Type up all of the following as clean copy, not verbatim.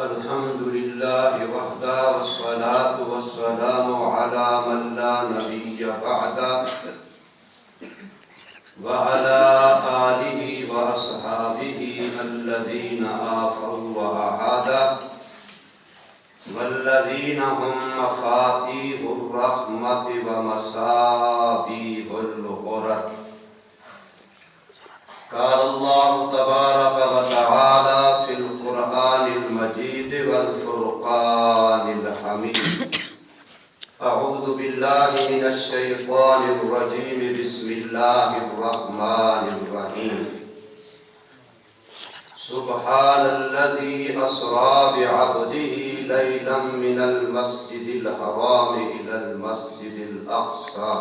الحمد لله وحده والصلاة والسلام على من لا نبي بعده وعلى آله وأصحابه الذين آفوا وأعادوا والذين هم مفاتيح الرحمة ومصابيح الغرر. قال الله تبارك وتعالى في القرآن المجيد والفرقان الحميد. أعوذ بالله من الشيطان الرجيم. بسم الله الرحمن الرحيم. سبحان الذي أسرى بعبده ليلا من المسجد الحرام إلى المسجد الأقصى.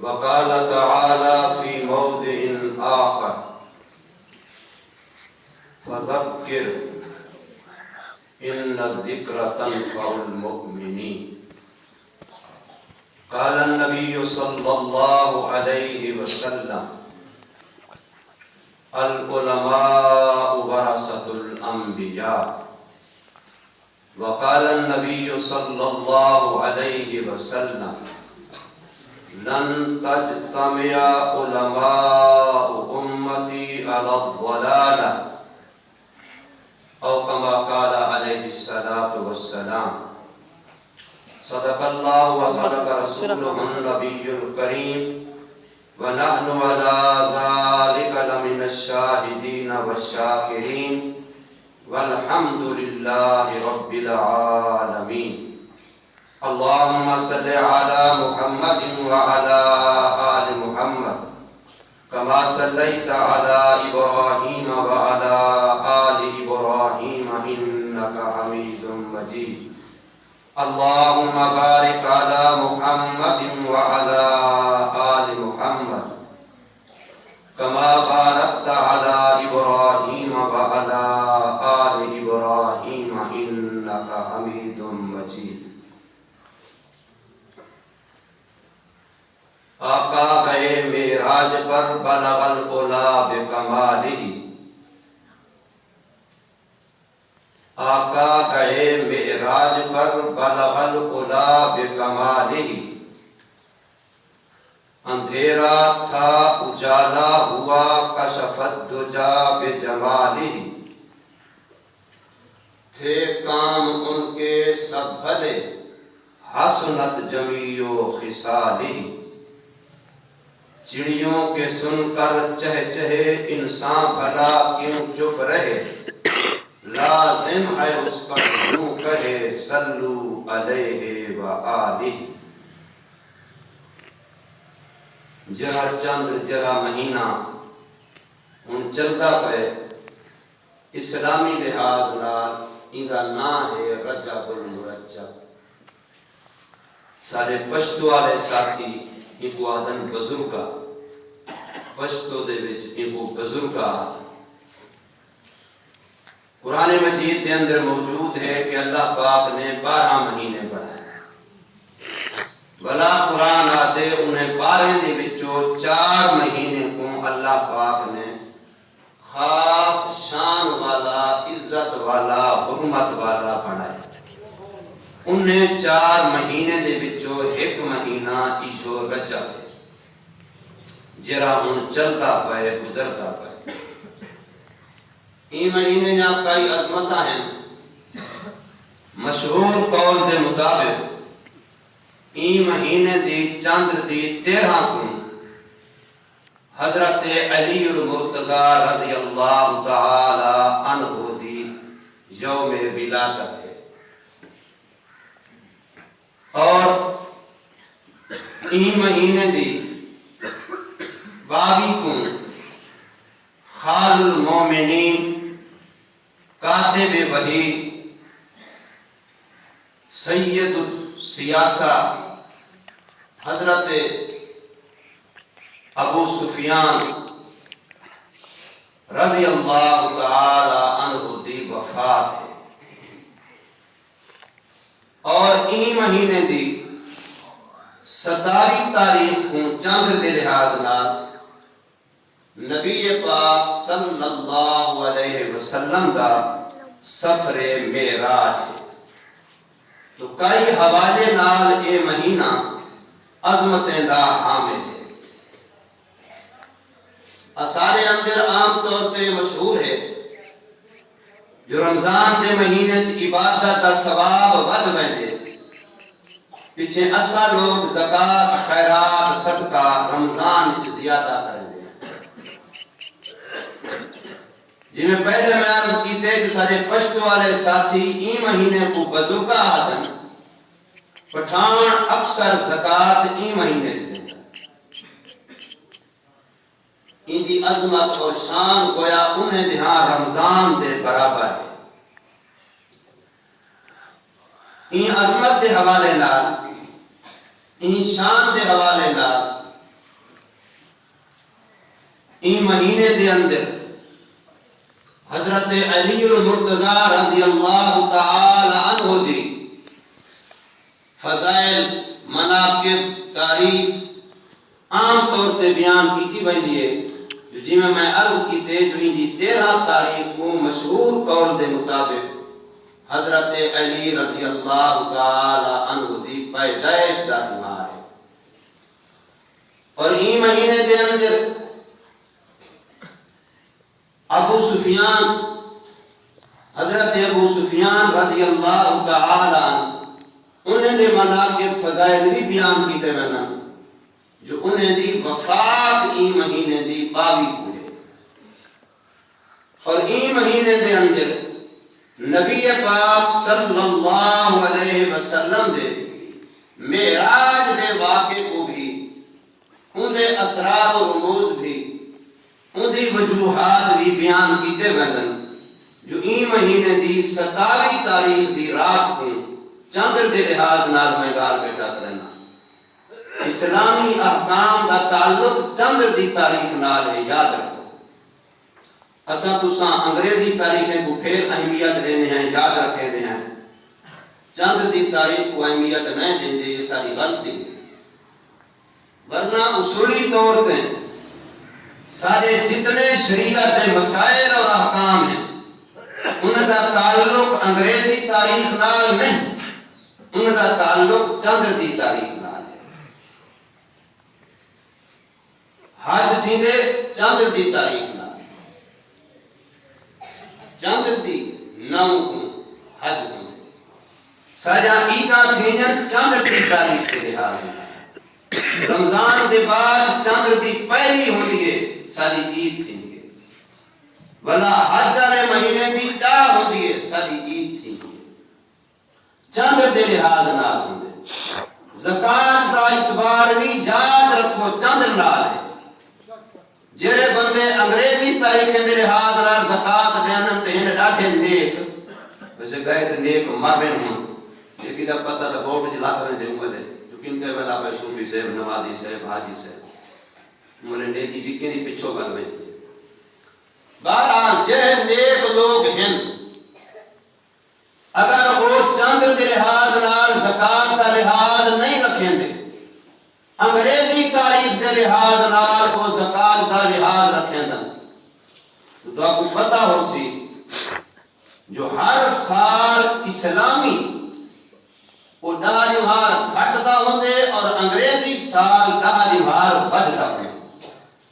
وقال تعالى في موضع آخر: فذكر إن الذكر تنفع المؤمنين. قال النبي صلى الله عليه وسلم: العلماء ورثة الأنبياء. وقال النبي صلى الله عليه وسلم: لن تجتمع علماء أمتي على الضلالة، أو كما قال عليه الصلاة والسلام. صدق الله وصدق رسوله النبي الكريم، ونحن على ذلك لمن الشاهدين والشاكرين، والحمد لله رب العالمين. اللهم صل على محمد وعلى آل محمد كما صليت على إبراهيم وعلى آل إبراهيم إنك حميد مجيد. اللهم بارك على محمد وعلى آل محمد كما باركت على إبراهيم وعلى آل إبراهيم إنك حميد مجيد. آقا گئے معراج پر بلغ العلا بکمالہ. آقا گئے معراج پر بلغ العلا بکمالہ. اندھیرا تھا اجالا ہوا کشف الدجا بجمالہ. تھے کام ان کے سب بھلے حسنت جمیع خصالہ. چڑیوں کے سن کر چہچہے انسان بھلا کیوں چپ رہے. لازم ہے اس پر کیوں کہے صلو علیہ وآلہ. جرا چند جرا مہینہ ہن چلدا پے. اسلامی لحاظ نال ایندا نام ہے رجب المرجب. سارے پشتو والے ساتھی ایک آدن بزرگا پشتو دے وچ ایک بزرگا. قرآن مجید دے اندر موجود ہے کہ اللہ پاک نے 12 مہینے بنائے. بلا قرآن آدھے انہیں 12 دے وچوں 4 مہینے کو اللہ پاک نے خاص شان والا، عزت والا، حرمت والا بنائے. انہیں 4 مہینے دے وچوں ایک مہینہ ایشو رجب ہے جرا ہن چلتا پے گزرتا پے. این مہینے جہاں کئی عظمتاں ہیں. مشہور قول دے مطابق این مہینے دی چاند دی 13 کو حضرت علی المرتضی رضی اللہ تعالی عنہ دی یوم ولادت ہے. اور این مہینے دی 22 کو خال المومنین کاتب وحی سید السیاسہ حضرت ابو سفیان رضی اللہ تعالی عنہ دی وفات ہے. اور این مہینے دی 17 تاریخ کو چاند دے لحاظ نال نبی پاک صلی اللہ علیہ وسلم دا سفر معراج ہے۔ تو کئی حوالے نال اے مہینہ عظمتیں دا حامل ہے۔ اسارے اندر عام طور تے مشہور ہے جو رمضان دے مہینے چ عبادت دا ثواب ود ویندے، پیچھے اسا لوگ زکات خیرات صدقہ رمضان چ زیادہ کرندے ہیں۔ جی میں پہلے میں عرض کیتے جو سارے پشت والے ساتھی ای مہینے کو بزرگا آدم پٹھان اکثر زکات ای مہینے چ دیتا، ان دی عظمت اور شان گویا انہیں دہاں رمضان دے برابر ہے۔ این عظمت دے حوالے نال، این شان دے حوالے نال، این مہینے دے اندر حضرت علی المرتضی رضی اللہ تعالی عنہ دی فضائل مناقب تعریف عام طور تے بیان کیتی ویندی ہے، جی میں عرض کیتے جو ان دی 13 تاریخ کو مشہور قول دے مطابق حضرت علی رضی اللہ تعالی عنہ دی پیدائش دا تہوار ہے۔ اور این مہینے دے اندر ابو سفیان، حضرت ابو سفیان رضی اللہ تعالی عنہ انہیں دے مناقب فضائل بھی بیان کیتے بنا جو انہیں دی وفات این مہینے دی باوی ہوئے۔ اور این مہینے دے اندر نبی پاک صلی اللہ علیہ وسلم دے معراج دے واقع کو بھی، ان دے اسرار و رموز بھی، ان دی وجوہات بھی بیان کیتے بندن جو این مہینے دی 27 تاریخ دی رات کو چاندر دے لحاظ نال میں گال بیٹا کرنا۔ اسلامی احکام دا تعلق چاندر دی تاریخ نال ہے، یاد رکھو۔ اساں تساں انگریزی تاریخیں کو پھر اہمیت دینے ہیں، یاد رکھے دے ہیں، چاندر دی تاریخ کو اہمیت نہیں دیندے، یہ ساری غلطی ہے۔ ورنہ اصولی طور پہ سارے جتنے شریعت کے مسائل اور احکام ہیں ان کا تعلق انگریزی تاریخ نال نہیں، ان کا تعلق چاندر دی تاریخ نال ہے۔ حج تھیندے چاندر دی تاریخ نال، چاندر دی 9 کو حج ہوندے، سجا عیداں تھیندن چاندر دی تاریخ کے لحاظ نال۔ رمضان دے بعد چاندر دی پہلی ہوندی ہے ساری عید تھیندی ہے، ولا حج والے مہینے دی 10 ہوندی ہے ساری عید تھیندی ہے، چاندر دے لحاظ نال ہوندے۔ زکات دا اعتبار بھی یاد رکھو چاندر نال ہے۔ جڑے بندے انگریزی تاریخ دے لحاظ نال زکات دین تے ہن ڈاٹے نیک، ویسے گئے تے نیک مر رہے ہوں، لیکن دا پتہ تے بورڈ وچ لگ رہے ہوں گے کن کے ویلا پہ صوفی صاحب، نوازی صاحب، حاجی صاحب مولے نیکی جی کی پچھو گل میں تھی۔ بہرحال جے نیک لوگ ہیں اگر وہ چاندر دے لحاظ نال زکات کا لحاظ نہیں رکھیں دے، انگریزی تاریخ دے لحاظ نال وہ زکات کا لحاظ رکھیں دے، تو آپ کو پتہ ہو سی جو ہر سال اسلامی وہ 10 دینار گھٹتا ہوندے اور انگریزی سال 10 دینار بڑھتا ہوندے۔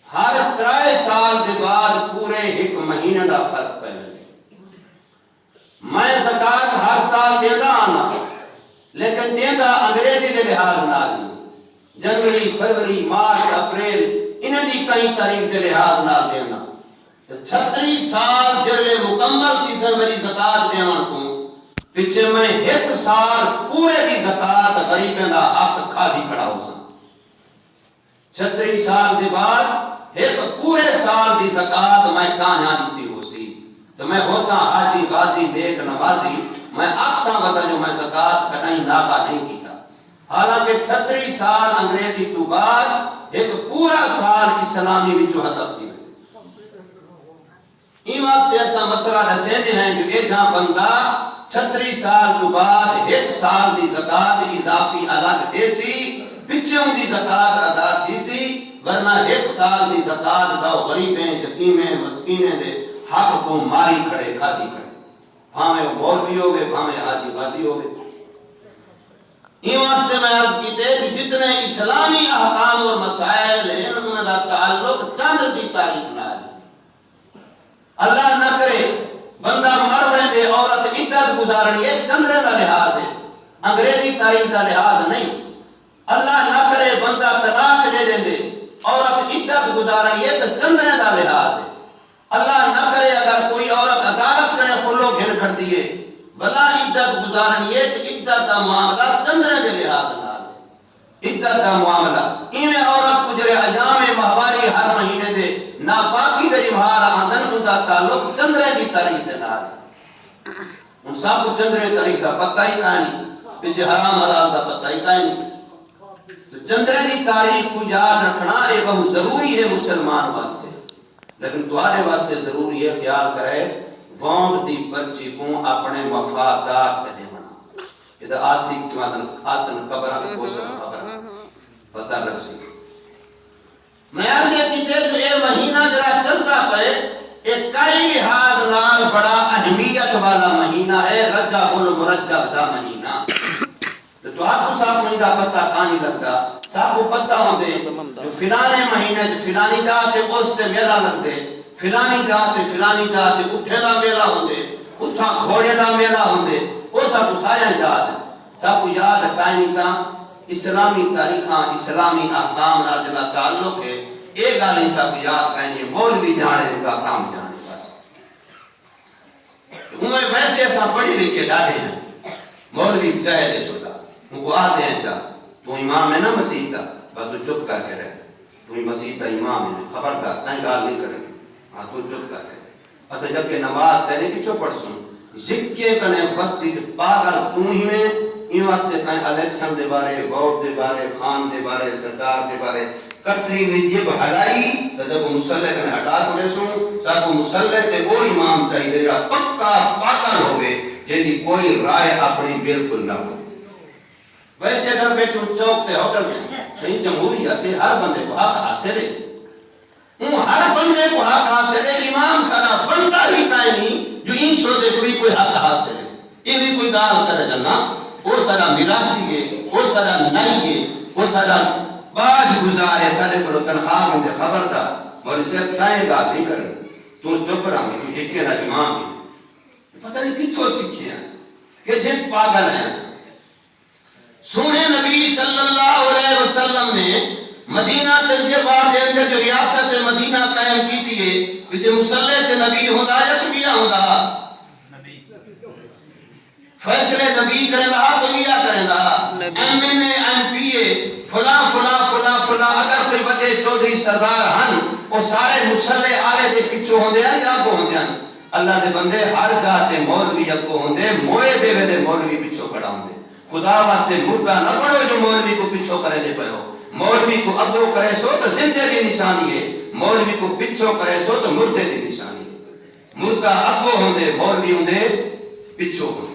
ہر 3 سال دے بعد پورے 1 مہینے دا فرق پہ میں زکات ہر سال دیندا آنا، لیکن دیندا انگریزی دے لحاظ نال جنوری، فروری، مارچ، اپریل انہاں دی کئی تاریخ دے لحاظ نال دینا۔ 36 سال جلے مکمل کسی میری زکات دیون کو پیچھے میں 1 سال پورے دی زکات غریبیں دا حق کھادی کھڑا ہو سا۔ 36 سال دے بعد 1 پورے سال دی زکات میں کہاں دیتی ہو سی، تو میں ہو سا حاجی غازی نیک نوازی، میں اکثر بتا جو میں زکات کہیں ناپا نہیں کیتا۔ حالانکہ 36 سال انگریزی تو بعد 1 پورا سال اسلامی وچوں ہدف تھی۔ این واسطے ایسا مسئلہ دسیں دے ہیں جو ایک جہاں بندہ 36 سال تو بعد 1 سال دی زکات اضافی الگ دے سی، پچھوں دی زکات ادا دی سی، ورنہ 1 سال دی زکات دا غریبیں، یتیمیں، مسکینیں دے حق کو ماری کھڑے کھادی کھڑے۔ بھاویں وہ مولوی ہوگے بھاویں حاجی غازی ہوگے. یہ واسطے میں عرض کیتے کہ جتنے اسلامی احکام اور مسائل ہیں انہوں کا تعلق چندر کی تاریخ نہ ہے. اللہ نہ کرے بندہ مر ویندے عورت عدت گزارنی ہے چندرے کا لحاظ ہے، انگریزی تاریخ کا لحاظ نہیں. اللہ نہ کرے بندہ طلاق دے دے عورت عدت گزارنی ہے تو چندرے کا لحاظ ہے. اللہ نہ کرے اگر کوئی عورت عدالت کرے کھلو گھن کر دیے بلا عدت گزارنی ہے تو عدت کا معاملہ چندرے کے لحاظ نہ ہے. عدت کا معاملہ ایویں عورت گزرے ایام ماہواری ہر مہینے دے ناپاکی دے اظہار آندن ان کا تعلق چندرے کی تاریخ دے نال. ان سب کو چندرے تاریخ کا پتہ ہی نہیں، پیچھے حرام حلال کا پتہ ہی نہیں. تو چندرے کی تاریخ کو یاد رکھنا یہ بہت ضروری ہے مسلمان واسطے. لیکن تمہارے واسطے ضروری ہے خیال کرے وانگ دی پرچی کو اپنے مفادات کے دیونا. یہ تو آسک چوادن آسن خبرہ کوسن خبرہ پتہ لگ سی. میں آگے کیتے جو یہ مہینہ جرا چلتا پہ ایک کئی لحاظ نال بڑا اہمیت والا مہینہ ہے، رجب المرجب دا مہینہ. تو آپ کو صاحب مہینہ پتہ کہاں لگتا، صاحب کو پتہ ہوندے جو فلانے مہینے فلانی جہاں تے اس تے میلہ لگتے، فلانی جہاں تے فلانی جہاں تے اٹھے دا میلہ ہوندے، اتھا گھوڑے دا میلہ ہوندے، وہ سب کو سارے یاد ہے. سب کو یاد کائنی کا اسلامی تاریخاں اسلامی احکام نال جدا تعلق ہے. ایک گل ہی سب یاد کائنی مولوی جانے کا کام جانے بس. انہیں ویسے ایسا پڑھی لکھ کے ڈالے ہیں مولوی چاہے دے سوتا ان کو آتے ہیں چاہ تو امام ہے نا مسیح کا بس تو چپ کر کے رہے، تو مسیح کا امام ہے خبردار تائیں گال نہیں کرے. ہاں تو چپ کر کے رہے. اسے جب کہ نماز پہلے کی چپ پڑھ سن جکے کنے بستی پاگل تو ہی میں ان واسطے تائیں الیکشن دے بارے ووٹ دے بارے خان دے بارے سردار دے بارے کتری میں جب ہٹائی تو جب مسلح کنے ہٹا چھوڑے سن سب کو مسلح تے وہ امام چاہیے جا پکا پاگل ہوئے جنہی کوئی رائے اپنی بالکل نہ ہو. ویسے اگر بیٹھوں چوک تے ہوٹل میں صحیح جمہوریت ہے ہر بندے کو حق حاصل ہے، ہر بندے کو حق حاصل ہے. امام سارا بندہ ہی کائیں نہیں جو ان سودے کو بھی کوئی حق حاصل ہے. یہ بھی کوئی گال کرے جانا وہ سارا میراثی ہے، وہ سارا نائی ہے، وہ سارا باج گزارے سارے کو تنخواہ میں خبردار اور اسے کائیں گال نہیں کرے. تو چپ رہا تو جتنے نہ امام ہے پتہ نہیں کتوں سیکھے ہیں کہ جن پاگل ہیں. سونے نبی صلی اللہ علیہ وسلم نے مدینہ تجربات کے اندر جو ریاست مدینہ قائم کی تھی وچے مسلح تے نبی ہوندا یا کبیا ہوندا فیصلے نبی کرے رہا کبیا کرے رہا M N A M P A فلاں فلاں فلاں فلاں اگر کوئی بڑے چودھری سردار ہن وہ سارے مسلح آلے دے پیچھے ہوندے ہیں یا کو ہوندے ہیں. اللہ دے بندے ہر جاتے مولوی اگو ہوندے موئے دے ویلے مولوی پیچھے کھڑا ہوندے. خدا واسطے مردہ نہ بڑھو جو مولوی کو پچھو کرے دے پہو. مولوی کو اگو کرے سو تو زندے دی نشانی ہے، مولوی کو پچھو کرے سو تو مردے دی نشانی ہے. مردہ اگو ہوندے مولوی ہوندے پچھو ہوندے.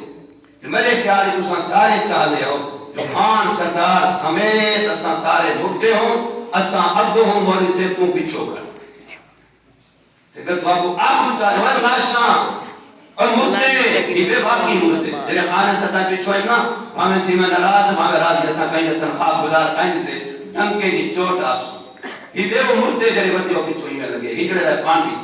میرے خیال تساں سارے چاہ لے ہو جو خان سردار سمیت اساں سارے مردے ہوں اساں اگو ہوں مولوی سے کو پچھو کر. اگر بابو آپ چاہ لے لاشاں اور مردے یہ بے باقی مردے تیرے خانے ستا پیچھو ہے نا ہمیں تھی میں نراز ہمیں راز جیسا کہیں تنخواہ گزار کہیں سے دھنکے کی چوٹ آپ سن یہ بے وہ مردے جرے بندے ہو پیچھو ہی میں لگے ہیٹڑے دے پانی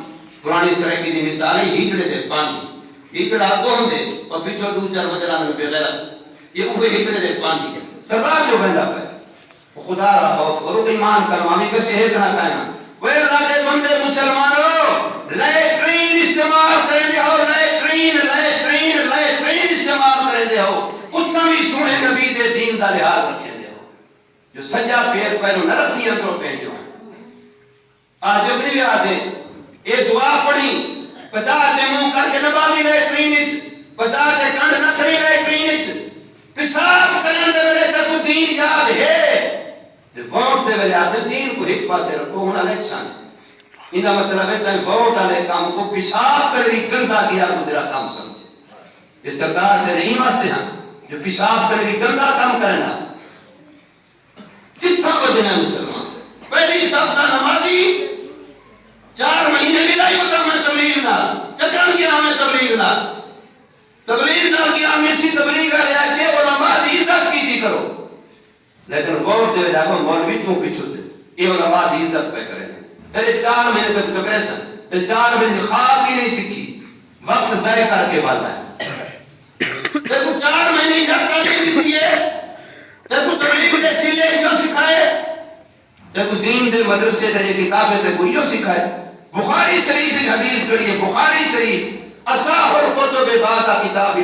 پرانی سرکی دی مثالی ہیٹڑے دے پانی ہیٹڑا کو ہوں دے اور پیچھو دو چار مجران میں بے غیرت یہ اوہ ہیٹڑے دے پانی سردار جو بندہ پہ خدا را خوف کرو ایمان کرو ہمیں کسی ہے کہاں کہنا وہ اللہ دے بندے مسلمانوں لیٹرین استعمال کریں دے ہو لیٹرین استعمال کریں دے ہو اتنا بھی سونے نبی دے دین دا لحاظ رکھیں دے ہو جو سجا پیر پہلو نہ رکھی اندروں پہنجو آج جبری بھی آدھے اے دعا پڑھی 50 تے منہ کر کے نباوی لیٹرین اچ 50 تے کنڈ نہ کری لیٹرین اچ پیشاب کرن دے ویلے تے کو دین یاد ہے ووٹ دے ویلے آدھے دین کو ایک پاسے رکھو ہونا الیکشن ان کا مطلب ہے کہ ووٹ والے کام کو پیشاب کرے بھی گندا کیا تو تیرا کام سمجھے. یہ سردار تیرے ہی واسطے ہیں جو پیشاب کرے بھی گندا کام کرنا کتنا بدنا ہے مسلمان. پہلی سفتہ نمازی 4 مہینے بھی لائی ہوتا میں تبلیغ نہ چکرن کیا ہمیں تبلیغ نہ تبلیغ نہ کیا میسی تبلیغ آ رہا ہے کہ علماء دی عزت کی تھی کرو، لیکن ووٹ دے جاگو مولوی تو پیچھو دے یہ علماء دی عزت پہ کرے تیرے 4 مہینے تک جو کرے سن تے 4 مہینے خواب ہی نہیں سیکھی، وقت ضائع کر کے والا ہے دیکھو 4 مہینے عزت تعلیم دیتی ہے، دیکھو تبلیغ دے چلے جو سکھائے، دیکھو دین دے مدرسے دے کتابیں تے کوئی جو سکھائے، بخاری شریف کی حدیث کریے، بخاری شریف اصح الکتب بعد کتاب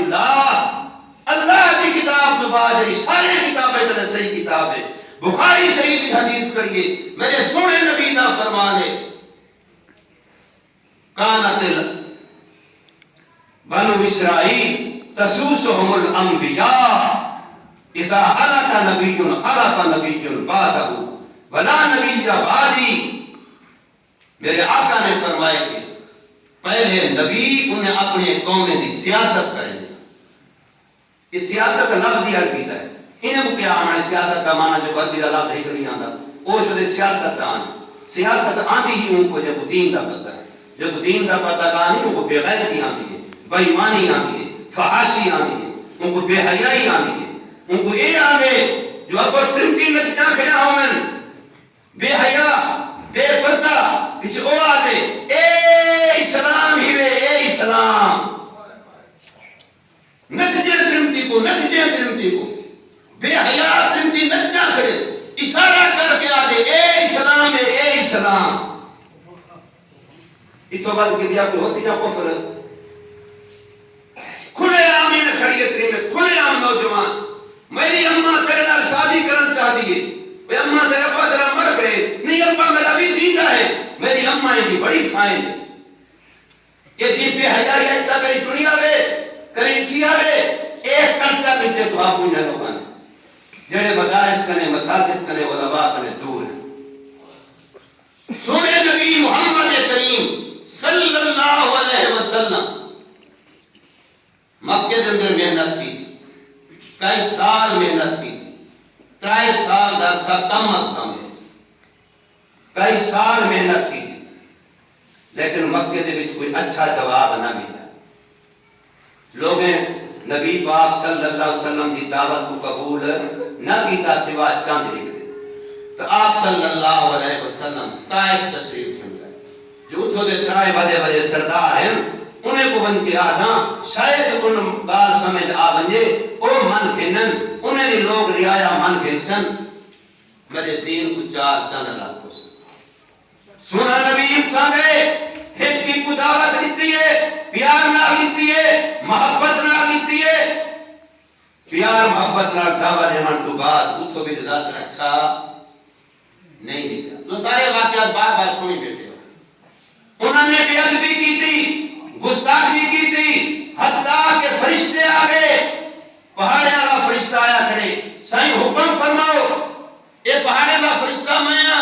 اللہ کی کتاب تو بعد ساری کتابیں تے صحیح کتاب ہے، بخاری شریف کی حدیث کریے، میرے سونے نبی دا فرمان ہے کانت بنو اسرائیل تسوسهم الانبیاء اذا هلك نبی خلف نبی بعده ولا نبی بعدی، میرے آقا نے فرمایا کہ پہلے نبی انہیں اپنے قوم کی سیاست کریں گے، یہ سیاست لفظی عربی ہے، انہیں کو کیا ہمارے سیاست کا معنی جو عربی لفظ ہے نہیں آتا، وہ شدہ سیاست آنی، سیاست آندھی ہی ان کو جب دین کا پتہ ہے، جب دین کا پتہ کہانی ان کو بے غیرتی آندھی ہے، بے ایمانی آندھی ہے، فحاشی آندھی ہے، ان کو بے حیائی آندھی ہے، ان کو یہ آگے جو اکبر ترمتی نچنا کھڑا ہومن بے حیا بے پردہ کچھ او آگے اے اسلام ہی وے اے اسلام نچجے ترمتی کو بے حیا ترمتی نچنا کھڑے اشارہ کر کے آگے اے اسلام ہے اے اسلام، اتو بعد کی دیا کوئی ہو سی جا کفر کھلے عام ہی میں کھڑی ہے تریمت، کھلے عام نوجوان میری اممہ تیرے نال شادی کرن چاہ دیئے، وہ اممہ تیرے ابا تیرا مر گئے، نہیں ابا میرا بھی جیتا ہے، میری اممہ یہ دی بڑی فائن ہے، یہ جی پہ حیائی اجتا کری سنی آوے کریں چی آوے ایک کلتا کتے تو آپ انہیں لوگانے جڑے مدارس کنے مساجد کنے علماء کنے دور ہیں، سنے نبی محمد کریم صلی اللہ علیہ وسلم مکہ کے اندر محنت کی، کئی سال محنت کی، 3 سال درسہ کم از کم ہے، کئی سال محنت کی، لیکن مکہ دے وچ کوئی اچھا جواب نہ ملا، لوگیں نبی پاک صلی اللہ علیہ وسلم دی دعوت کو قبول نہ کیتا سوا چند لکھ دے، تو آپ صلی اللہ علیہ وسلم طائف تشریف لے گئے، جو اتھو دے 3 بڑے سردار ہیں انہیں کو بن کے آدھا شاید ان بال سمجھ آبنجے او من پھنن انہیں دی لوگ ریایا من پھنسن میرے دین کو 4 چند لاکھ کو سنا نبی اٹھا گئے ایک کی کو دعوت لیتی ہے، پیار نہ لیتی ہے، محبت نہ لیتی ہے، پیار محبت نہ دعوت دیمان تو بعد اتھو بھی رضالت اچھا نہیں لکھا، تو سارے واقعات بار بار سنی بیٹھے ہو، انہوں نے بے ادبی کی تھی، گستاخی کی تھی، حتیٰ کہ فرشتے آگئے، پہاڑے والا فرشتہ آیا کھڑے، سائیں حکم فرماؤ، اے پہاڑے والا فرشتہ مایا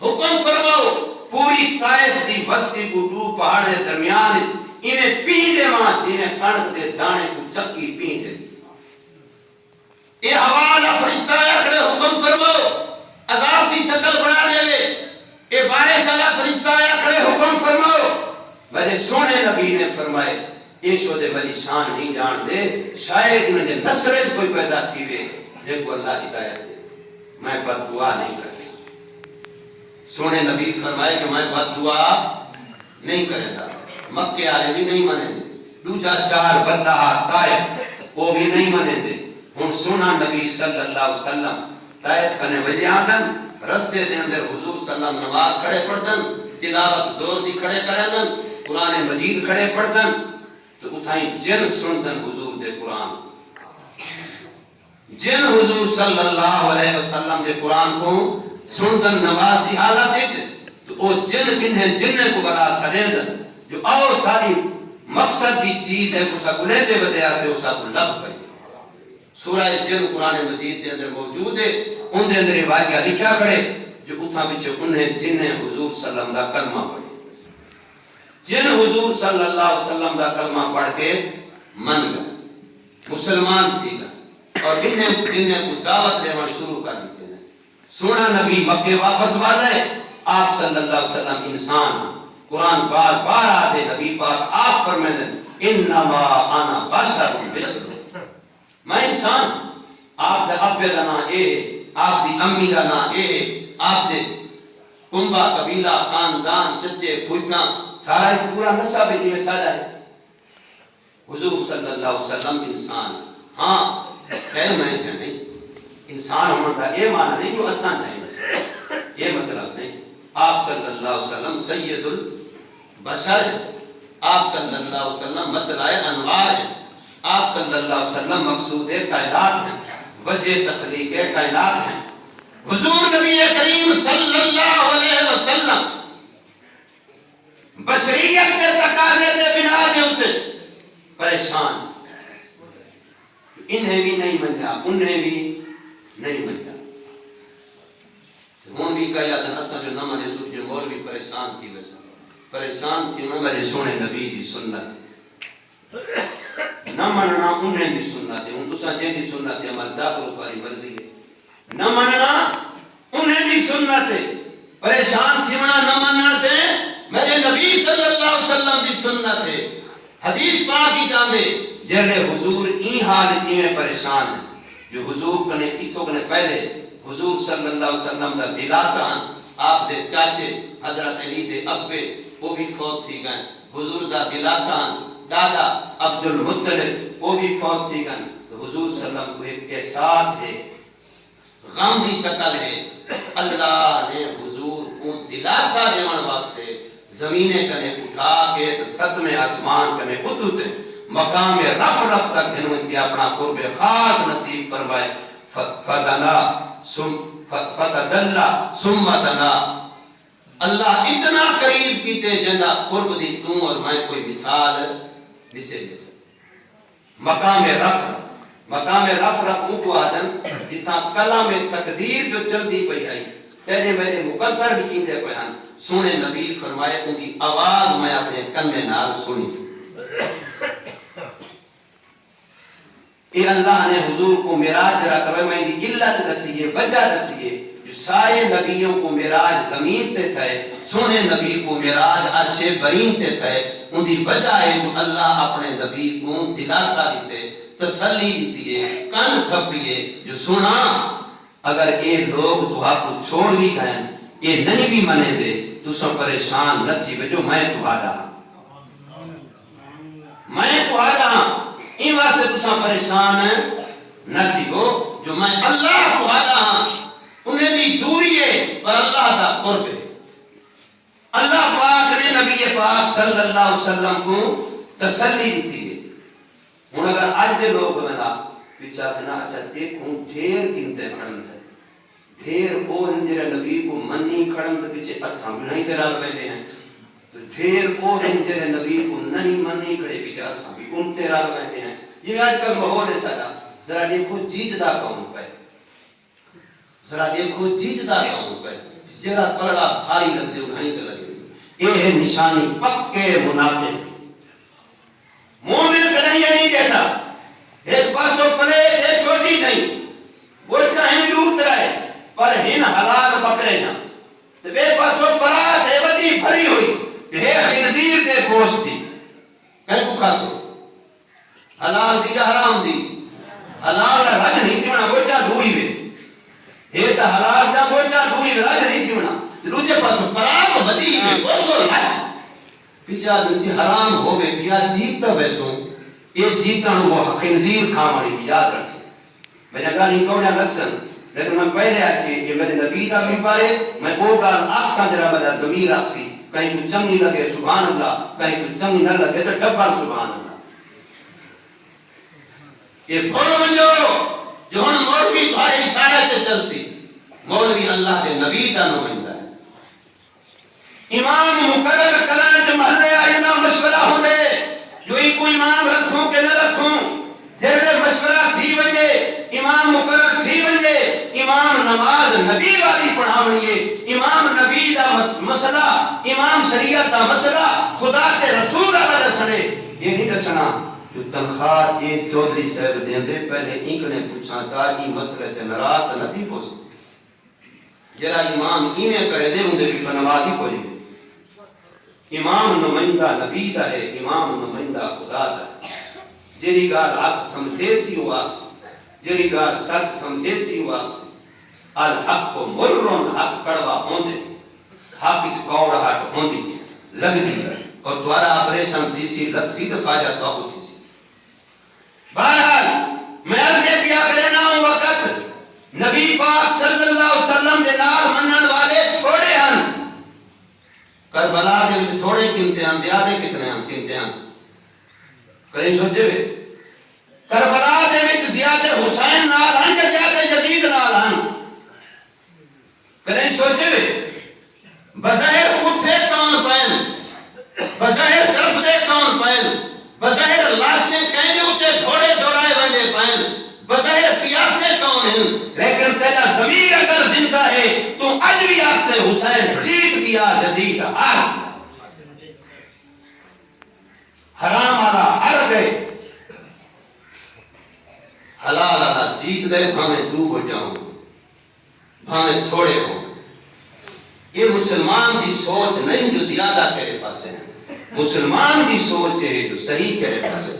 حکم فرماؤ، پوری طائف دی بستی کو 2 پہاڑے درمیان انہیں پیندے ماں جنہیں کنک دے دانے کو چکی پیندے، اے حوالہ فرشتہ آیا کھڑے حکم فرماؤ، عذاب دی شکل بنا دے لے، اے بارش والا فرشتہ آیا کھڑے حکم فرماؤ، میرے سونے نبی نے فرمائے یہ شودے میری شان نہیں جان دے، شاید انہیں نصرت کوئی پیدا کی ہوئے جن کو اللہ ہدایت دے، میں بد دعا نہیں کرتا، سونے نبی فرمائے کہ میں بد دعا نہیں کرے گا، مکہ آلے بھی نہیں منے دے، دوجہ شہر بندہ طائف وہ بھی نہیں منے دے، ہن سونا نبی صلی اللہ علیہ وسلم طائف کنے وجہ آدن رستے دے اندر حضور صلی اللہ علیہ وسلم نماز کھڑے پڑھدن، تلاوت زور دی کھڑے کردن، قرآن مجید کھڑے پڑھدن، تو اتھائیں جن سندن حضور دے قرآن، جن حضور صلی اللہ علیہ وسلم دے قرآن کو سندن نماز دی حالت ہے، تو او جن کنہیں جنہیں کو بلا سلیدن، جو اور ساری مقصد دی چیز ہے اسا کو لیتے بدیا سے اسا کو لب پڑی، سورہ جن قرآن مجید دے اندر موجود ہے، ان دے اندر واقعہ لکھا کرے جو اتھا بچے انہیں جنہیں حضور صلی اللہ علیہ وسلم دا کلمہ پڑھے، جن حضور صلی اللہ علیہ وسلم دا کلمہ پڑھ کے من گئے مسلمان تھی گا اور انہیں کو دعوت لینا شروع کر دیتے ہیں، سونا نبی مکہ واپس والے آپ صلی اللہ علیہ وسلم انسان قرآن بار بار آتے نبی پاک آپ فرمائیں انما انا بشر مثلکم، میں انسان، آپ دے ابے دا نام اے، آپ دی امی دا نام اے، آپ دے کنبا قبیلہ خاندان چچے پھوٹاں سارا ہی پورا نسب ہے جی سارا ہے۔ حضور صلی اللہ علیہ وسلم انسان، ہاں خیر میں سے نہیں انسان ہونے کا یہ معنی نہیں جو آسان ہے، بس یہ مطلب نہیں۔ آپ صلی اللہ علیہ وسلم سید البشر، آپ صلی اللہ علیہ وسلم مطلع انوار ہیں، آپ صلی اللہ علیہ وسلم مقصود کائنات ہیں، وجہ تخلیق کائنات ہیں۔ حضور نبی کریم صلی اللہ علیہ وسلم بشریت کے تقاضے کے بنا دے ہوتے پریشان، انہیں بھی نہیں منیا انہیں بھی نہیں منیا۔ ہوں بھی کہا جاتا نسا جو نہ منے سوچے مول بھی پریشان تھی، ویسا پریشان تھی انہوں میرے سونے نبی دی سنت نہ مننا انہیں بھی سنت ہے، ان تو سا جے دی سنت ہے عمل داخل پاری مرضی ہے، نہ مننا انہیں بھی سنت ہے، پریشان تھی مننا نہ مننا تھے میرے نبی صلی اللہ علیہ وسلم دی سنت ہے۔ حدیث پاک ہی جاندے جلے حضور این حالت میں پریشان ہیں، جو حضور کنے اتو کنے پہلے حضور صلی اللہ علیہ وسلم دا دلاسا ہیں، آپ دے چاچے حضرت علی دے ابے وہ بھی فوت تھی گئے، حضور دا دلاسا ہیں، دادا عبد المطلب وہ بھی فوت تھی گئے، تو حضور صلی اللہ علیہ وسلم کو ایک احساس ہے، غم دی شکل ہے، اللہ نے حضور کو دلاسا دیوان واسطے زمینے کنے اٹھا کے ستمے آسمان کنے اتوتے مقام رف رف تک انہوں کی اپنا قرب خاص نصیب فرمائے، فتدلا ثم دنا، اللہ اتنا قریب کیتے جنہ قرب دی توں اور میں کوئی مثال نسے لے سکتا۔ مقام رف رف ان کو آدم جتنا کلام تقدیر جو چلدی پئی آئی تیرے میرے مقدر بھی کیندے پہ ہن، سونے نبی فرمائے ان کی آواز میں اپنے کنے نال سنی۔ اے اللہ نے حضور کو معراج رکھوے میں دی علت دسیے وجہ دسیے، جو سارے نبیوں کو معراج زمین تے تھے، سونے نبی کو معراج عرش برین تے تھے، ان دی وجہ ہے جو اللہ اپنے نبی کو دلاسا دیتے، تسلی دیتی ہے، کن تھپیے جو سنا اگر یہ لوگ دعا کو چھوڑ بھی گئے یہ نہیں بھی منے دے تو سب پریشان نہ تھی جو میں تمہارا این واسطے تو سب پریشان نہ تھی وہ جو میں اللہ تمہارا انہیں دی دوری ہے اور اللہ دا قرب ہے۔ اللہ پاک نے نبی پاک صلی اللہ علیہ وسلم کو تسلی دیتی ہے۔ ہوں اگر آج دے لوگ بنا پیچھا بنا اچھا دیکھوں ڈھیر گنتے کھڑن تھے، ڈھیر او ہنجر نبی کو منی کھڑن تھے پیچھے اساں بھی نہیں تیرا لگے ہیں، تو ڈھیر او ہنجر نبی کو نہیں منی کھڑے پیچھے اساں بھی ان تیرا لگے ہیں۔ یہ آج کل ماحول ہے سارا، ذرا دیکھو جیتدا کون پہ، ذرا دیکھو جیتدا کون پہ، جرا پڑا بھاری لگ دے نہیں تے لگے، یہ ہے نشانی پکے منافق۔ مومن کہیں نہیں دیتا ایک پاسو پلیٹ ایک چھوٹی نہیں گوشتا ہم دور ترائے پر ہن حلال بکرے جا بے پاسو پرات ہے بدی بھری ہوئی ہے خنزیر دے گوشت دی کہیں کو کھاسو حلال دی یا حرام دی، حلال رج نہیں تھی منا گوشتا دھوئی وے ہے تا حلال دا گوشتا دھوئی رج نہیں تھی منا دوسرے پاسو پرات بدی ہے گوشت رج پیچھا دوسری حرام ہو گئے کیا جیتا ویسوں یہ جیتا وہ خنزیر کھامانی کی یاد رکھیں۔ میں نے کہا نہیں کونیا لکسن لیکن میں پہلے آتی یہ میرے نبی کا بھی پارے میں وہ گال آکسان جرا میرا ضمیر آکسی کہیں کچھ چنگ نہیں لگے سبحان اللہ، کہیں کچھ چنگ نہ لگے تو ڈبال سبحان اللہ۔ یہ بھولو منجو جو ہن مولوی تمہارے اشارہ کے چلسی مولوی اللہ کے نبی کا نمائندہ ہے۔ امام مقرر کلانچ محلے آئینہ مشورہ ہونے جو ہی کوئی امام رکھوں کہ نہ رکھوں جیسے مشورہ تھی بنجے امام مقرر تھی بنجے امام نماز نبی والی پڑھاونی ہے، امام نبی دا مسئلہ امام شریعت دا مسئلہ خدا کے رسول اللہ دسنے یہ نہیں دسنا جو تنخواہ یہ چودھری صاحب دیندے پہلے انک نے پوچھا چاہی مسئلے تے نرات نبی کو سکتے جرا امام انہیں کرے دے ان دے بھی نماز ہی کوئی امام نمائندہ نبی دا ہے، امام نمائندہ خدا دا ہے۔ جیڑی گال حق سمجھے سی وہ آگ سی، جیڑی گال سچ سمجھے سی وہ آگ سی۔ الحق کو مرون، حق کڑوا ہوندے، حق اچ کوڑاہٹ ہوندی لگ دی اور دوارا آپریشن تھی سی لگ سی تو فاجہ تو تھی سی۔ بہرحال میں عرضے پیا کرنا ہوں وقت نبی پاک صلی اللہ علیہ وسلم دے نال منن والے تھوڑے ہن، کربلا کے تھوڑے قیمتے ہیں، زیادہ کتنے ہیں قیمتے ہیں؟ کہیں سوچے ہوئے کربلا دے وچ زیادہ حسین نال ہن یا زیادہ یزید نال ہن؟ کہیں سوچے ہوئے بظاہر اٹھے کون پہن، بظاہر دربدے کون پہن، بظاہر لاشیں کہیں اٹھے گھوڑے دوڑائے بندے پہن، بظاہر پیاسے کون ہیں، لیکن تیرا ضمیر اگر زندہ ہے تو اج بھی آگ سے حسین جیت دیا یزید ہار دیا۔ حرام آلا ہر گئے، حلال آلا جیت گئے، بھامیں دو ہو جاؤں بھامیں تھوڑے ہوں۔ یہ مسلمان دی سوچ نہیں جو زیادہ تیرے پاس ہے، مسلمان دی سوچ ہے جو صحیح تیرے پاس ہے۔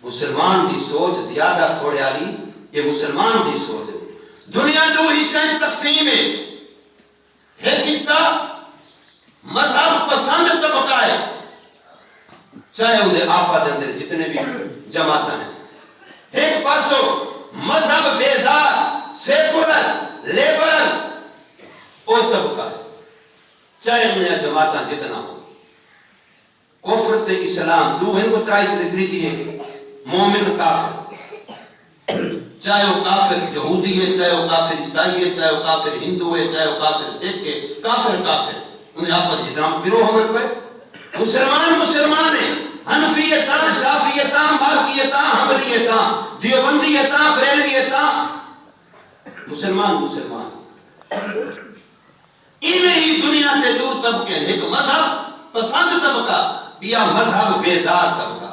مسلمان دی سوچ زیادہ تھوڑے آلی، یہ مسلمان دی سوچ ہے۔ دنیا دو حصہ تقسیم ہے، ایک حصہ مذہب پسند طبقہ ہے، چاہے انہیں آپا دے اندر جتنے بھی جماعتیں ہیں، ایک پاسو مذہب بیزار سیکولر لیبرل وہ طبقہ ہے، چاہے انہیں جماعتیں جتنا ہو۔ کفر تے اسلام دو ہیں کو ترائی سے ذکری ہے، مومن کافر، چاہے وہ کافر یہودی ہے، چاہے وہ کافر عیسائی ہے، چاہے وہ کافر ہندو ہے، چاہے وہ کافر سکھ ہے، کافر کافر انہیں آپ پر جتنا گروہ ہمیں کوئی مسلمان مسلمان ہے، حنفیتاں شافیتاں مالکیتاں حنبلیتاں دیوبندیتاں بریلویتاں مسلمان مسلمان۔ انہیں ہی دنیا کے دو طبقے ہیں، ایک مذہب پسند طبقہ یا مذہب بیزار طبقہ،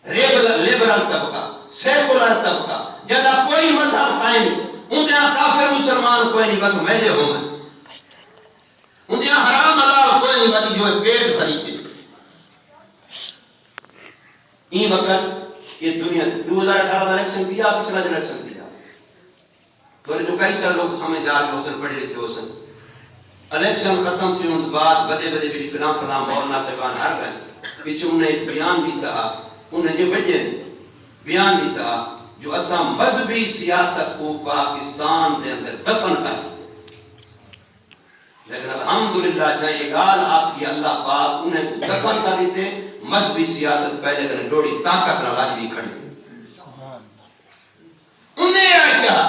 لیبرل طبقہ، سیکولر طبقہ، جدا کوئی مذہب قائم انہیں کافر مسلمان کوئی نہیں، بس میلے ہوں گے انہیں حرام حلال کوئی نہیں، بس جو ہے پیٹ بھری چیز۔ این وقت یہ دنیا 2018 الیکشن دیا، پچھلا الیکشن دیا تو جو کئی سارے لوگ سمجھ جا کے حسن پڑھے لکھے حسن الیکشن ختم تھی ان بعد بدے بدے بھی فلاں فلاں مولانا صاحبان ہر گئے پیچھے انہیں ایک بیان دیتا، انہیں جو وجہ بیان دیتا جو اساں مذہبی سیاست کو پاکستان دے اندر دفن کر، لیکن الحمدللہ چاہیے گال آپ کی اللہ پاک انہیں دفن کر دیتے، مذہبی سیاست پہلے کرنے ڈوڑی طاقت نہ لاجوی کھڑی۔ انہیں آکیا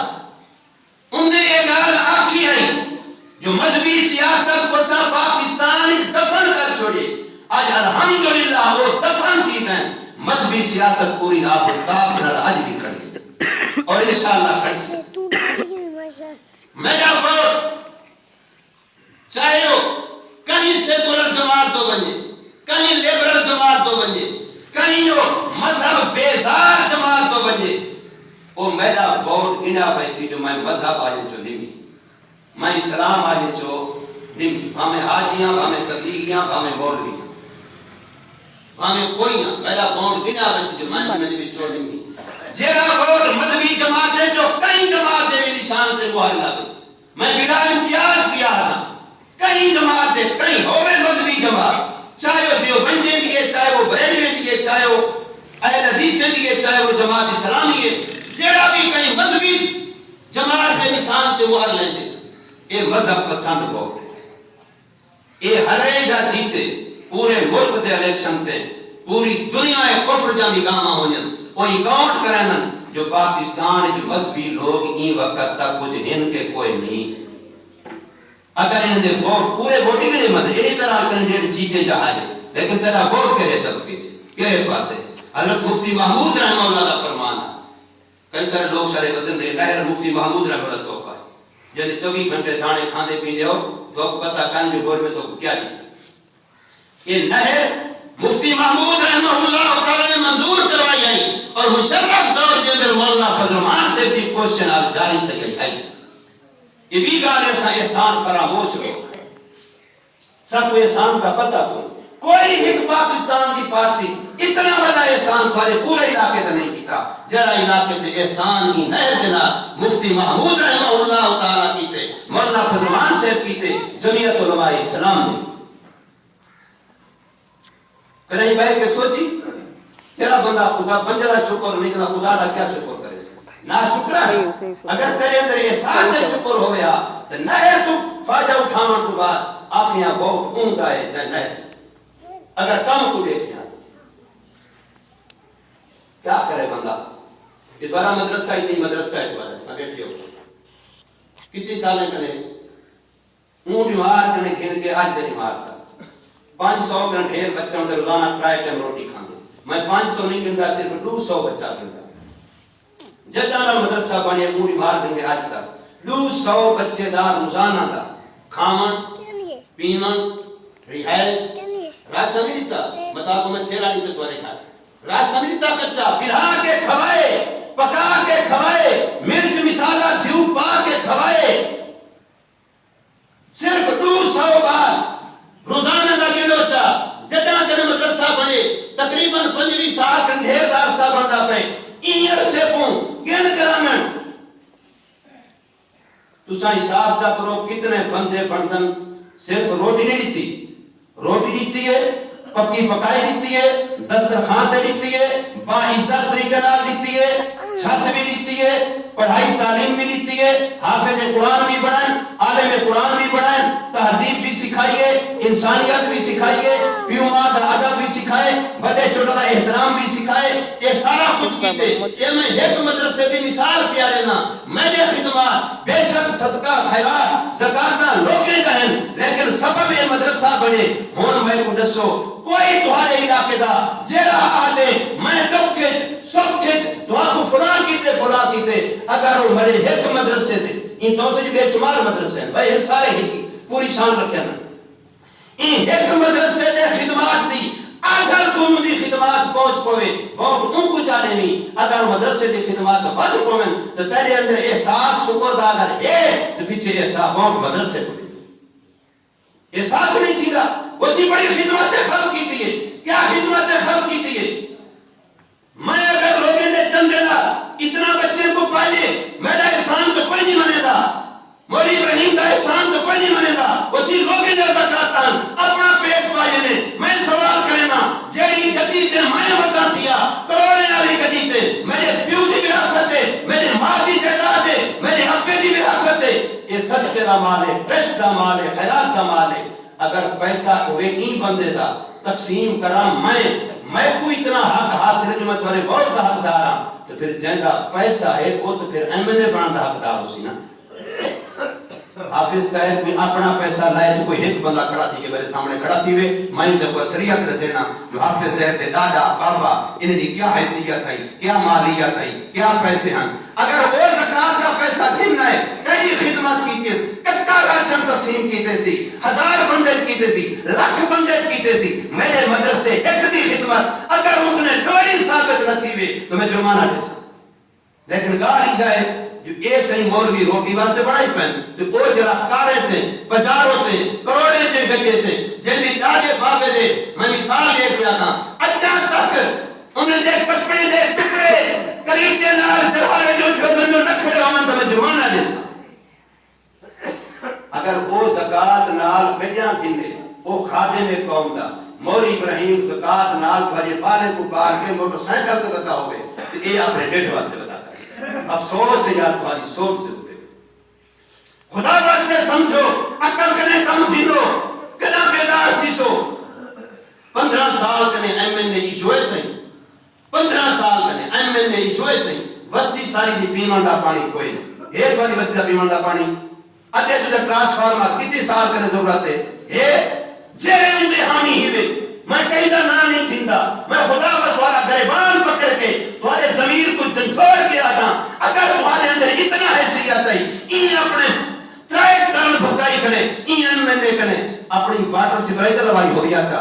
انہیں یہ گال آکھی آئی جو مذہبی سیاست کو سا پاکستان دفن کر چھوڑے، آج الحمدللہ وہ دفن کی گئے، مذہبی سیاست پوری آپ کو طاقت نہ لاجوی کھڑی اور انشاءاللہ کھڑی سی۔ میرا ووٹ چاہے ہو کہیں سیکولر جماعت تو بنے، کہیں لیبرل جماعت تو بنے، کہیں ہو مذہب بیزار جماعت تو بنے، وہ میرا ووٹ انہا پیسی جو میں مذہب آجے جو نہیں، میں اسلام آجے جو نہیں، ہمیں حاجیاں ہمیں تبلیغیاں ہمیں مولویاں ہمیں کوئی نہ، میرا ووٹ انہا پیسی جو میں بھی چھوڑ نہیں۔ جیرا ووٹ مذہبی جماعت ہے جو کئی جماعت ہے میری شان سے وہ اللہ دے، میں بنا امتیاز کیا تھا کئی جماعت ہے، کئی ہوئے مذہبی جماعت، چاہے وہ دیوبندی دیئے، چاہے وہ بریلوی دیئے، چاہے وہ اہل حدیث دیئے، چاہے وہ جماعت اسلامی ہے، جیڑا بھی کئی مذہبی جماعت کے نشان تے مہر لیں دے، یہ مذہب پسند ووٹ ہے، یہ ہر ایجا جیتے پورے ملک دے الیکشن تے پوری دنیا کفر جاندی گاما ہونین، کوئی کاؤنٹ کرنا جو پاکستان جو مذہبی لوگ این وقت تک کچھ ہن کے کوئی نہیں، اگر انہیں دے ووٹ پورے ووٹنگ نہیں مدد یہ طرح کینڈیڈیٹ جیتے جا آئے، لیکن تیرا ووٹ کہے طبقے سے کہے پاسے حضرت مفتی محمود رحمہ اللہ کا فرمان ہے، کئی سارے لوگ سارے بدل دے غیر مفتی محمود رحمہ اللہ توفہ ہے، جنہیں 24 گھنٹے دانے کھاندے پیندے ہو تو آپ کو پتہ کہیں جو گول میں تو کیا جیتا، یہ نہر مفتی محمود رحمہ اللہ تعالی نے منظور کروائی آئی اور مشرف دور کے اندر مولانا فضل الرحمان سے بھی کوشچن آج جاری تیاری آئی، یہ بھی گانے سا احسان فراموش ہو، سب احسان کا پتہ کوئی ایک پاکستان کی پارٹی اتنا بڑا احسان تھوڑے پورے علاقے سے نہیں کیتا جرا علاقے سے احسان ہی نئے جناب مفتی محمود رحمہ اللہ تعالیٰ کیتے مولانا فضلمان صاحب کیتے جمعیت علماء اسلام نے کہیں بھائی کہ سوچی تیرا بندہ خدا بنجلا شکر نہیں کرنا خدا دا کیا شکر کرے نا شکر ہے اگر تیرے اندر احساس ہے شکر ہویا تو نئے تو فائدہ اٹھانا تو بعد آنکھیاں بہت اونگا ہے جائے نئے اگر کام کو دیکھیں کیا کرے بندہ یہ دوارا مدرسہ ہی نہیں مدرسہ ہے دوارا بیٹھے ہو کتنی سالیں کرے اون بیمار کرنے گھن کے آج دنی مارتا 500 گھن ڈھیر بچوں کے روزانہ ٹرائی ٹائم روٹی کھانے میں 500 نہیں گھندا صرف 200 بچہ گھندا جدانا مدرسہ بنے اون بیمار کرنے آج تک 200 بچے دار روزانہ دا کھامن پیمن رہائش راشا نہیں دیتا بتا کو میں تیرا نہیں تو دیکھا راشا نہیں دیتا کچا بلھا کے کھوائے پکا کے کھوائے مرچ مسالہ دیو پا کے کھوائے صرف 200 بار روزانہ دا گلوچا جدہ کنے مدرسہ بنے تقریباً 25 سال کنڈھیر دار صاحب دا پہ اینر سے پون گن کرامن تو سا حساب جا کرو کتنے بندے بندن صرف روٹی نہیں دیتی روٹی دیتی ہے پکی پکائی دیتی ہے دسترخوان تے دیتی ہے باعزت طریقے نال دیتی ہے چھت بھی دیتی ہے پڑھائی تعلیم بھی دیتی ہے حافظ قرآن بھی بنائیں عالم قرآن بھی بنائیں تہذیب بھی سکھائیے انسانیت بھی سکھائیے پیوماد ادب بھی سکھائے بڑے چھوٹا کا احترام بھی سکھائے یہ سارا کچھ کیتے یہ میں ایک مدرسے کی مثال پیا لینا میں نے خدمات بے شک صدقہ خیرات زکاة لوگیں کہیں لیکن سبب یہ مدرسہ بنے ہون میں کو دسو کوئی تمہارے علاقے دا جیرا آلے میں ڈب کے سب کے دعا کو فلاں کیتے اگر وہ مرے ایک مدرسے دے ان تو سے بے شمار مدرسے ہیں بھائی سارے ہی پوری شان رکھے نا ان ایک مدرسے دے خدمات دی اگر تم دی خدمات پہنچ کوئے وہ ان کو جانے نہیں اگر مدرسے دی خدمات بد کوئے تو تیرے اندر احساس شکر دا اگر ہے تو پیچھے احساس بہت مدرسے کو دے احساس نہیں تھی رہا اسی بڑی خدمتیں خلق کی تھی کیا خدمتیں خلق کی تھی میں اگر لوگوں نے چندے نا اتنا بچے کو پالے میرا احسان تو کوئی نہیں منے گا مولی ابراہیم کا احسان تو کوئی نہیں منے گا اسی لوگوں نے زکاة اپنا پیٹ پالے نے میں سوال کرنا جیڑی گدی تے میں بتا دیا کروڑے والی گدی تے میرے پیو دی وراثت ہے میرے ماں دی جائیداد ہے میرے ابے دی وراثت ہے یہ صدقے دا مال ہے ٹرسٹ دا مال ہے خیرات دا مال ہے اگر پیسہ ہوئے این بندے دا تقسیم کرا میں کوئی اتنا حق حاصل ہے جو میں تمہارے بہت دا حق دارا تو پھر جائندہ پیسہ ہے وہ تو پھر احمد بنا دا حق دار ہو سی نا حافظ کہے کوئی اپنا پیسہ لائے تو کوئی ایک بندہ کھڑا تھی کہ میرے سامنے کھڑا تھی ہوئے میں انہیں کوئی شریعت رسینا جو حافظ دے دادا بابا انہیں دی کیا حیثیت ہے کیا مالیت ہے کیا پیسے ہیں اگر وہ زکاة کا پیسہ گھننا ہے کئی خدمت کیتے کتا راشن تقسیم کیتے سی 1000 بندیج کیتے سی لاکھ بندیج کیتے سی میرے مدرسے ایک دی خدمت اگر انہیں کوئی ثابت نہ تھی ہوئے تو میں جرمانہ دے سکتا لیکن گاڑی جائے جو اے صحیح مولوی روٹی واسطے بڑھائی پہن تو وہ جرا کارے تھے بچار ہوتے کروڑے تھے گھٹے تھے جلدی ڈاڑے بابے دے میں مثال دے دیا تھا اچھا تک انہیں دے کپڑے دے ٹکڑے قریب دے نال دروارے جو بندوں نکھڑے ہومن تو میں جرمانہ دے سکتا اگر وہ زکاة نال بجاں گھندے وہ خادم قوم دا مولی ابراہیم زکاة نال بھجے پالے کو پار کے موٹر سائیکل تو بتا ہوئے تو یہ اپنے ڈیٹ واسطے بتا افسوس ہے یار تمہاری سوچ دے ہوتے خدا واسطے سمجھو عقل کنے کم دیدو کنا بیدار تیسو 15 سال کنے ایم این اے ایشوئے سہیں 15 سال کنے ایم این اے ایشوئے سہیں وستی ساری دی پیمانڈا پانی کوئی نہیں ایک والی وستی دا پیمانڈا پانی ادھے تو دا ٹرانسفارمر کتنی سال کنے ضرورت ہے جیرین بہانی ہی میں کہیں دا نہ نہیں تھندا میں خدا بسوارا گریبان پکڑ کے تمہارے ضمیر کو جنچوڑ کے آتا اگر تمہارے اندر اتنا حیثیت ہے این اپنے ترائے ٹرن بھکائی کرے این میں نے کرے اپنی واٹر سپلائی دلوائی ہو گیا تھا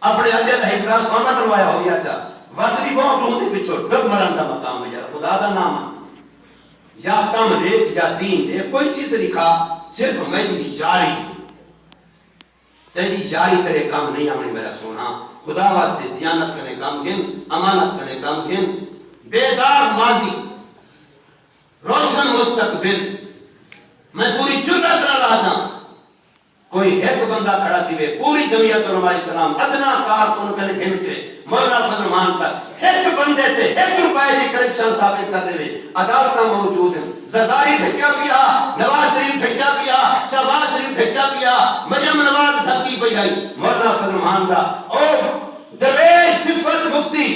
اپنے ادھے دا ایک ٹرانسفارمر دلوایا ہو گیا تھا وطری بہت ڈھونڈے بچو ڈب مرن دا مقام ہے یار خدا دا نام یا کم لیک یا دین دے کوئی چیز لکھا صرف میں یاری تیری جاری کرے کام نہیں آمنی میرا سونا خدا واسطے دیانت کرنے کام گن امانت کرنے کام گن بیدار ماضی روشن مستقبل میں پوری جرات نہ لاتا کوئی ایک بندہ کھڑا تھی پوری جمعیت علماء اسلام ادنا کارکن کنے گھنٹے مولانا فضل رحمان تک ایک بندے تھے ایک روپے کی کرپشن ثابت کر دے عدالت موجود ہیں زرداری بھیجا پیا نواز شریف بھیجا پیا شہباز شریف بھیجا پیا مریم نواز دھکی پہ آئی مولانا فضل رحمان دا اور درویش صفت مفتی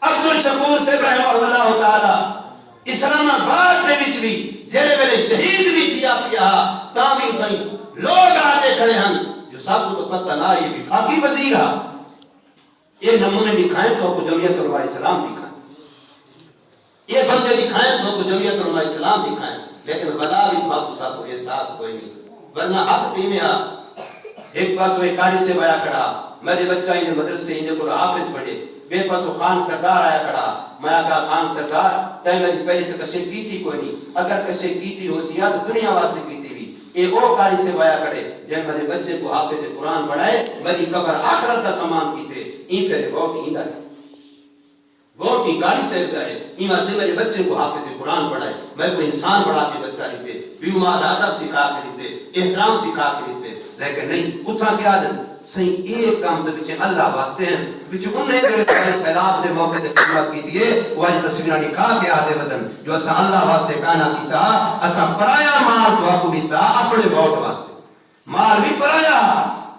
عبدالشکور سے رحمہ اللہ تعالی اسلام آباد دے وچ بھی جیرے ویلے شہید بھی کیا پیا تامی اتھائی لوگ آتے کھڑے ہیں جو سب کو تو پتہ نہ یہ وفاقی وزیر ہے یہ نمونے دکھائیں تو کو جمعیت علماء اسلام دکھائیں یہ بندے دکھائیں تو کو جمعیت علماء اسلام دکھائیں لیکن بلا بھی بھاکو صاحب کو احساس کوئی نہیں ورنہ حق تینے ہاں ایک پاس وہ ایک کاری سے بایا کھڑا میرے بچہ انہیں مدرسے انہیں کو حافظ پڑھے بے پاس وہ خان سردار آیا کھڑا میں کہا خان سردار تینے میری پہلی تو کشے کی تھی کوئی نہیں اگر کشے کی تھی ہو سیا تو دنیا واسطے کی تھی بھی ایک وہ کاری سے بایا کھڑے جب میرے بچے کو حافظ قرآن پڑھائے میری قبر آخرت کا سامان کی تھے این پھر ووٹ ہی دائے ووٹ کی گاڑی سے دائے این واسطے میرے بچے کو حافظ قرآن پڑھائے میں کو انسان بڑھا کے بچہ لیتے بیوماد آدب سکھا کے لیتے احترام سکھا کے لیتے لیکن نہیں اتھا کیا دن صحیح ایک کام تو بچے اللہ واسطے ہیں بچے انہیں جو سیلاب دے موقع دے خدمت کی دیئے وہ آج تصویرہ نکاح کے آدھے بدن جو اسا اللہ واسطے کانا کیتا اسا پرایا مال تو آپ کو بیتا اپنے ووٹ واسطے مال بھی پرایا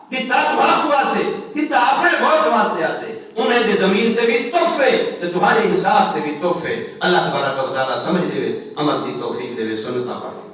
بیتا تو آپ واسطے بیتا اپنے ووٹ واسطے آسے انہیں دے زمین تے بھی تحفے تے تمہارے انصاف تے بھی تحفے اللہ تبارک و تعالیٰ سمجھ دے عمل دی توفیق دے سنتا پڑھ